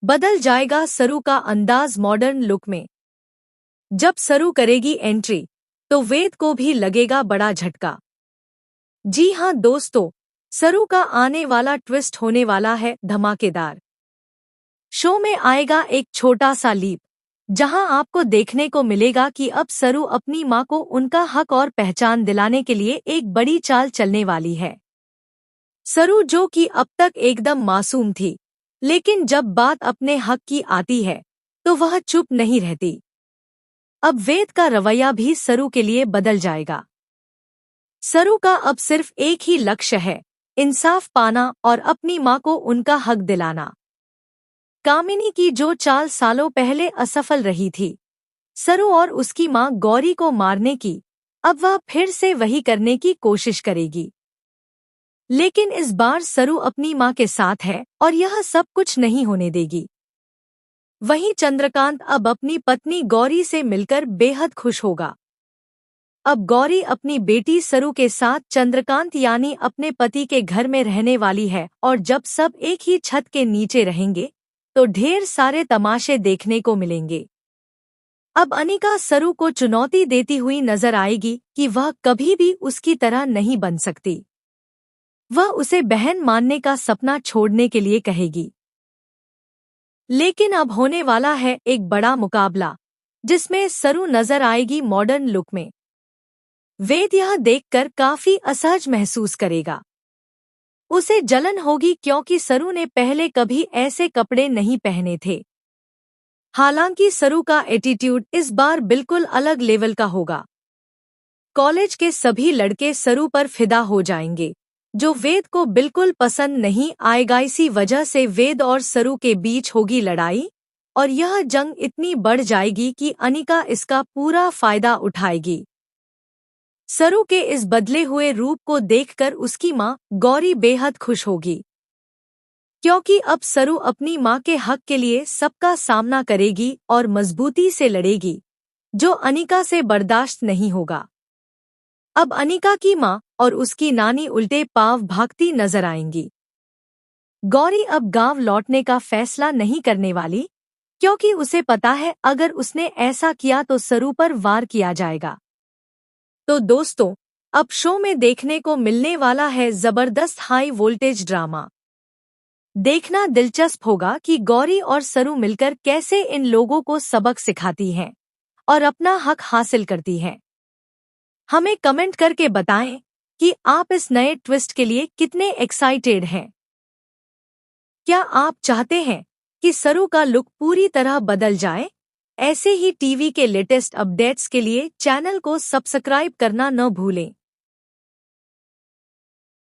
बदल जाएगा सरू का अंदाज मॉडर्न लुक में। जब सरू करेगी एंट्री तो वेद को भी लगेगा बड़ा झटका। जी हां दोस्तों, सरू का आने वाला ट्विस्ट होने वाला है धमाकेदार। शो में आएगा एक छोटा सा लीप, जहां आपको देखने को मिलेगा कि अब सरू अपनी मां को उनका हक और पहचान दिलाने के लिए एक बड़ी चाल चलने वाली है। सरू जो कि अब तक एकदम मासूम थी, लेकिन जब बात अपने हक की आती है तो वह चुप नहीं रहती। अब वेद का रवैया भी सरू के लिए बदल जाएगा। सरू का अब सिर्फ एक ही लक्ष्य है, इंसाफ पाना और अपनी मां को उनका हक दिलाना। कामिनी की जो चाल सालों पहले असफल रही थी, सरू और उसकी मां गौरी को मारने की, अब वह फिर से वही करने की कोशिश करेगी। लेकिन इस बार सरू अपनी मां के साथ है और यह सब कुछ नहीं होने देगी। वहीं चंद्रकांत अब अपनी पत्नी गौरी से मिलकर बेहद खुश होगा। अब गौरी अपनी बेटी सरू के साथ चंद्रकांत यानी अपने पति के घर में रहने वाली है और जब सब एक ही छत के नीचे रहेंगे तो ढेर सारे तमाशे देखने को मिलेंगे। अब अनिका सरू को चुनौती देती हुई नजर आएगी कि वह कभी भी उसकी तरह नहीं बन सकती। वह उसे बहन मानने का सपना छोड़ने के लिए कहेगी। लेकिन अब होने वाला है एक बड़ा मुकाबला, जिसमें सरू नजर आएगी मॉडर्न लुक में। वेद यह देखकर काफी असहज महसूस करेगा। उसे जलन होगी क्योंकि सरू ने पहले कभी ऐसे कपड़े नहीं पहने थे। हालांकि सरू का एटीट्यूड इस बार बिल्कुल अलग लेवल का होगा। कॉलेज के सभी लड़के सरू पर फिदा हो जाएंगे, जो वेद को बिल्कुल पसंद नहीं आएगा। इसी वजह से वेद और सरू के बीच होगी लड़ाई और यह जंग इतनी बढ़ जाएगी कि अनिका इसका पूरा फायदा उठाएगी। सरू के इस बदले हुए रूप को देखकर उसकी मां गौरी बेहद खुश होगी, क्योंकि अब सरू अपनी मां के हक के लिए सबका सामना करेगी और मजबूती से लड़ेगी, जो अनिका से बर्दाश्त नहीं होगा। अब अनिका की मां और उसकी नानी उल्टे पांव भागती नजर आएंगी। गौरी अब गांव लौटने का फैसला नहीं करने वाली, क्योंकि उसे पता है अगर उसने ऐसा किया तो सरू पर वार किया जाएगा। तो दोस्तों, अब शो में देखने को मिलने वाला है जबरदस्त हाई वोल्टेज ड्रामा। देखना दिलचस्प होगा कि गौरी और सरू मिलकर कैसे इन लोगों को सबक सिखाती हैं और अपना हक हासिल करती हैं। हमें कमेंट करके बताएं कि आप इस नए ट्विस्ट के लिए कितने एक्साइटेड हैं। क्या आप चाहते हैं कि सरू का लुक पूरी तरह बदल जाए? ऐसे ही टीवी के लेटेस्ट अपडेट्स के लिए चैनल को सब्सक्राइब करना न भूलें।